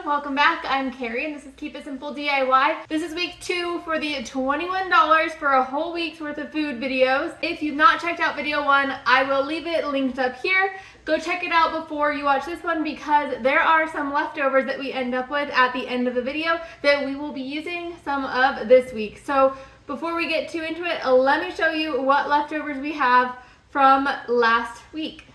everyone, welcome back. I'm Carrie and this is Keep It Simple DIY. This is week 2 for the $21 for a whole week's worth of food videos. If you've not checked out video 1, I will leave it linked up here. Go check it out before you watch this one because there are some leftovers that we end up with at the end of the video that we will be using some of this week. So before we get too into it, let me show you what leftovers we have from last week.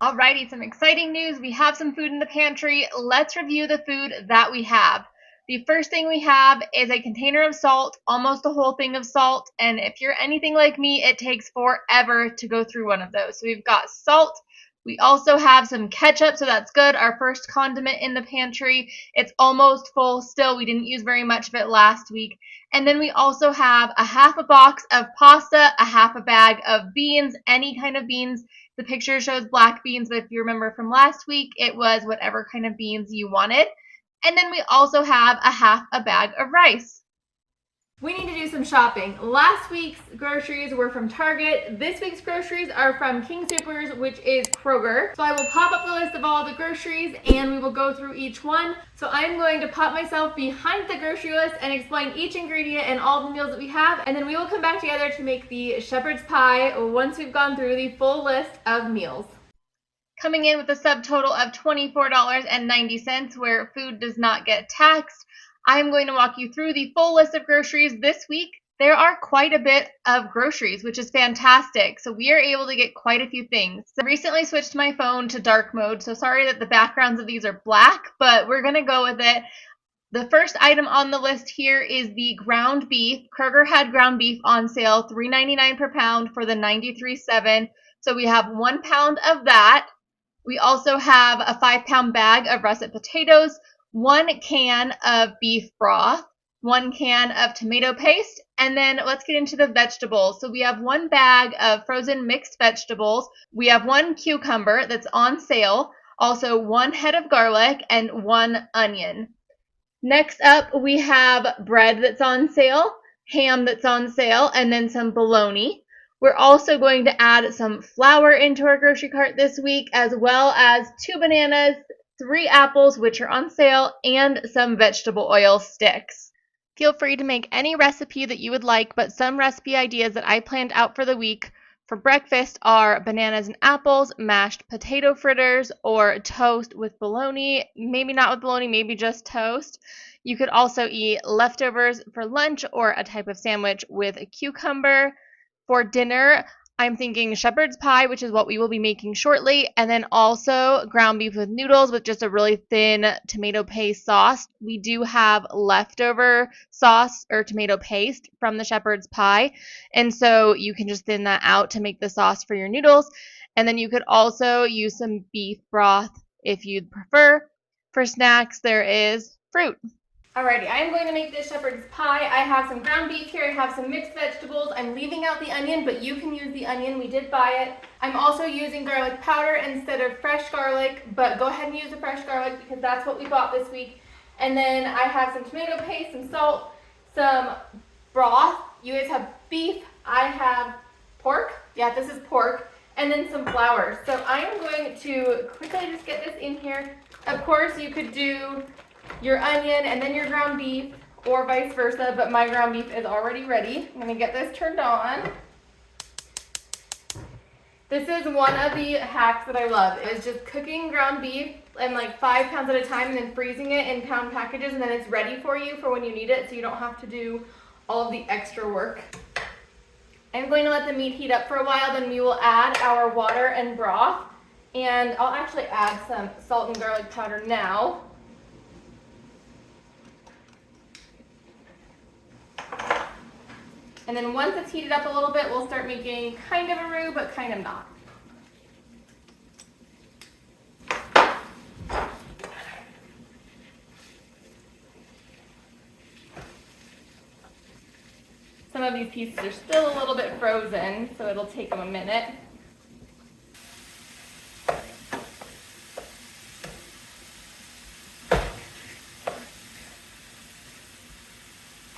Alrighty, some exciting news. We have some food in the pantry. Let's review the food that we have. The first thing we have is a container of salt, almost a whole thing of salt. And if you're anything like me, it takes forever to go through one of those. So we've got salt. We also have some ketchup, so that's good. Our first condiment in the pantry. It's almost full still. We didn't use very much of it last week. And then we also have a half a box of pasta, a half a bag of beans, any kind of beans. The picture shows black beans, but if you remember from last week, it was whatever kind of beans you wanted. And then we also have a half a bag of rice. We need to do some shopping. Last week's groceries were from Target. This week's groceries are from King Soopers, which is Kroger. So I will pop up the list of all the groceries and we will go through each one. So I'm going to pop myself behind the grocery list and explain each ingredient and all the meals that we have. And then we will come back together to make the shepherd's pie once we've gone through the full list of meals. Coming in with a subtotal of $24.90 where food does not get taxed. I'm going to walk you through the full list of groceries this week. There are quite a bit of groceries, which is fantastic. So we are able to get quite a few things. I recently switched my phone to dark mode, so sorry that the backgrounds of these are black, but we're going to go with it. The first item on the list here is the ground beef. Kroger had ground beef on sale, $3.99 per pound for the 93.7. So we have 1 pound of that. We also have a 5-pound bag of russet potatoes, 1 can of beef broth, 1 can of tomato paste, and then let's get into the vegetables. So we have 1 bag of frozen mixed vegetables. We have 1 cucumber that's on sale, also 1 head of garlic, and 1 onion. Next up, we have bread that's on sale, ham that's on sale, and then some bologna. We're also going to add some flour into our grocery cart this week, as well as 2 bananas, 3 apples, which are on sale, and some vegetable oil sticks. Feel free to make any recipe that you would like, but some recipe ideas that I planned out for the week for breakfast are bananas and apples, mashed potato fritters, or toast with bologna. Maybe not with bologna, maybe just toast. You could also eat leftovers for lunch or a type of sandwich with a cucumber. For dinner, I'm thinking shepherd's pie, which is what we will be making shortly, and then also ground beef with noodles with just a really thin tomato paste sauce. We do have leftover sauce or tomato paste from the shepherd's pie, and so you can just thin that out to make the sauce for your noodles. And then you could also use some beef broth if you'd prefer. For snacks, there is fruit. Alrighty, I'm going to make this shepherd's pie. I have some ground beef here, I have some mixed vegetables. I'm leaving out the onion, but you can use the onion, we did buy it. I'm also using garlic powder instead of fresh garlic, but go ahead and use the fresh garlic because that's what we bought this week. And then I have some tomato paste, some salt, some broth. You guys have beef, I have pork. Yeah, this is pork. And then some flour. So I'm going to quickly just get this in here. Of course, you could do your onion and then your ground beef or vice versa, but my ground beef is already ready. I'm gonna get this turned on. This is one of the hacks that I love, is just cooking ground beef and like 5 pounds at a time and then freezing it in pound packages, and then it's ready for you for when you need it so you don't have to do all of the extra work. I'm going to let the meat heat up for a while, then we will add our water and broth, and I'll actually add some salt and garlic powder now. And then once it's heated up a little bit, we'll start making kind of a roux, but kind of not. Some of these pieces are still a little bit frozen, so it'll take them a minute.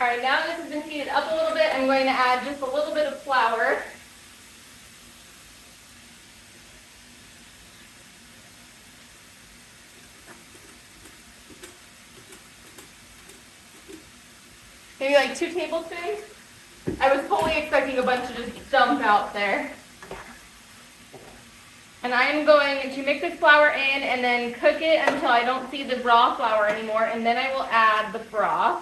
Alright, now this has been heated up a little bit, I'm going to add just a little bit of flour. maybe like 2 tablespoons. I was fully expecting a bunch to just dump out there. And I am going to mix this flour in and then cook it until I don't see the raw flour anymore, and then I will add the broth.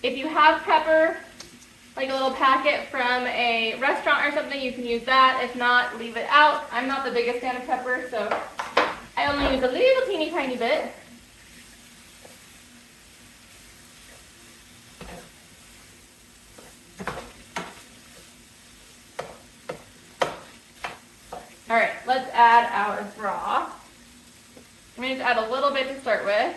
If you have pepper, like a little packet from a restaurant or something, you can use that. If not, leave it out. I'm not the biggest fan of pepper, so I only use a little teeny tiny bit. All right, let's add our broth. I'm going to add a little bit to start with.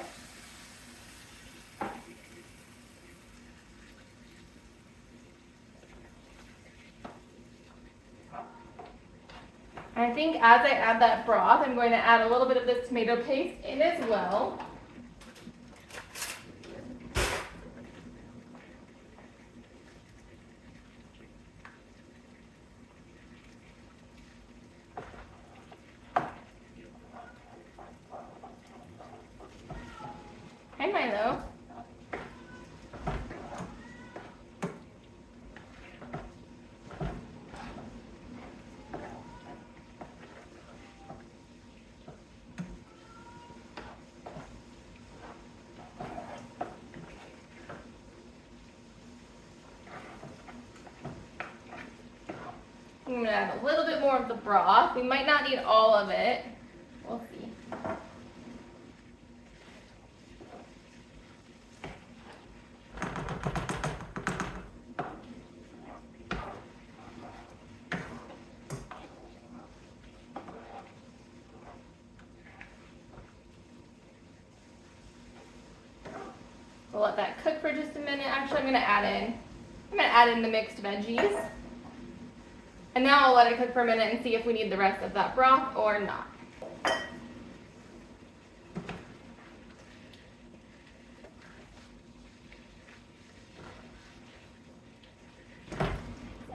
I think as I add that broth, I'm going to add a little bit of this tomato paste in as well. Hi, Milo. I'm going to add a little bit more of the broth. We might not need all of it. We'll see. We'll let that cook for just a minute. Actually, I'm going to add in the mixed veggies. And now I'll let it cook for a minute and see if we need the rest of that broth or not.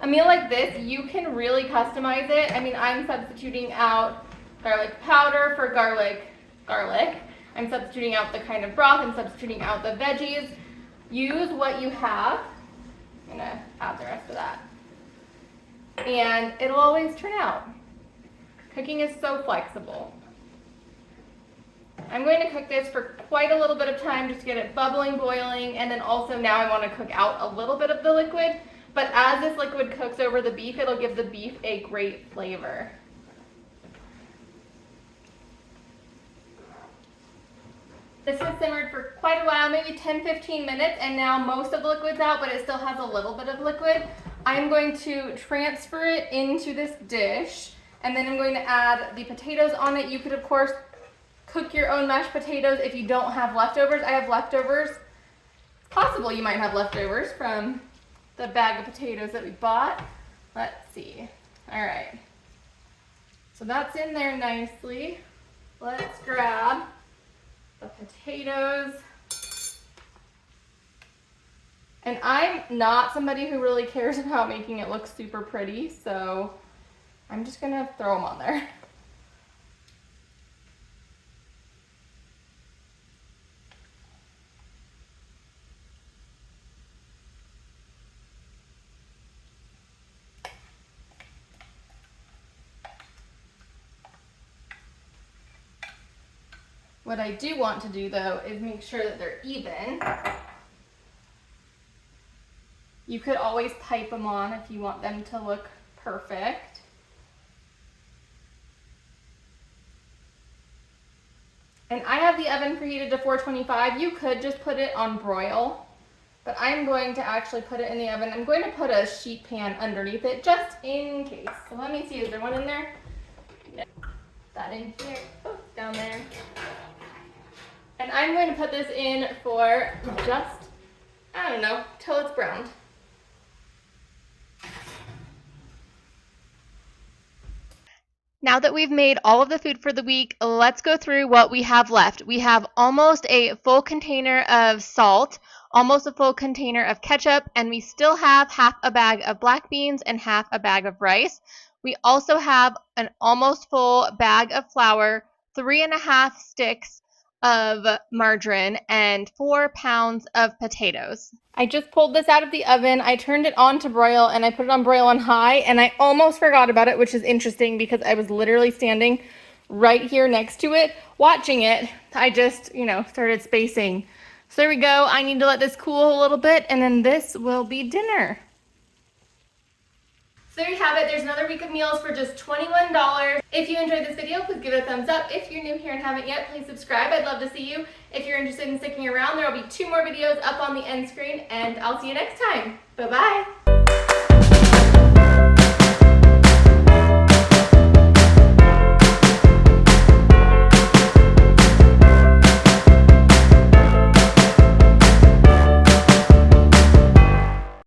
A meal like this, you can really customize it. I mean, I'm substituting out garlic powder for garlic. I'm substituting out the kind of broth. I'm substituting out the veggies. Use what you have. I'm gonna add the rest of that. And it'll always turn out. Cooking is so flexible. I'm going to cook this for quite a little bit of time just to get it bubbling, boiling, and then also now I want to cook out a little bit of the liquid. But as this liquid cooks over the beef, it'll give the beef a great flavor. This has simmered for quite a while, maybe 10-15 minutes, and now most of the liquid's out, but it still has a little bit of liquid. I'm going to transfer it into this dish, and then I'm going to add the potatoes on it. You could, of course, cook your own mashed potatoes if you don't have leftovers. I have leftovers. It's possible you might have leftovers from the bag of potatoes that we bought. Let's see. All right. So that's in there nicely. Let's grab the potatoes. And I'm not somebody who really cares about making it look super pretty, so I'm just gonna throw them on there. What I do want to do though is make sure that they're even. You could always pipe them on if you want them to look perfect. And I have the oven preheated to 425. You could just put it on broil, but I'm going to actually put it in the oven. I'm going to put a sheet pan underneath it just in case. So let me see, is there one in there? Yeah. That in here, oh, down there. And I'm going to put this in for just, I don't know, till it's browned. Now that we've made all of the food for the week, let's go through what we have left. We have almost a full container of salt, almost a full container of ketchup, and we still have half a bag of black beans and half a bag of rice. We also have an almost full bag of flour, 3.5 sticks of margarine, and 4 pounds of potatoes. I just pulled this out of the oven. I turned it on to broil and I put it on broil on high, and I almost forgot about it, which is interesting because I was literally standing right here next to it watching it. I just, started spacing. So there we go. I need to let this cool a little bit, and then this will be dinner. So there you have it. There's another week of meals for just $21. If you enjoyed this video, please give it a thumbs up. If you're new here and haven't yet, please subscribe. I'd love to see you. If you're interested in sticking around, there will be 2 more videos up on the end screen, and I'll see you next time. Bye-bye.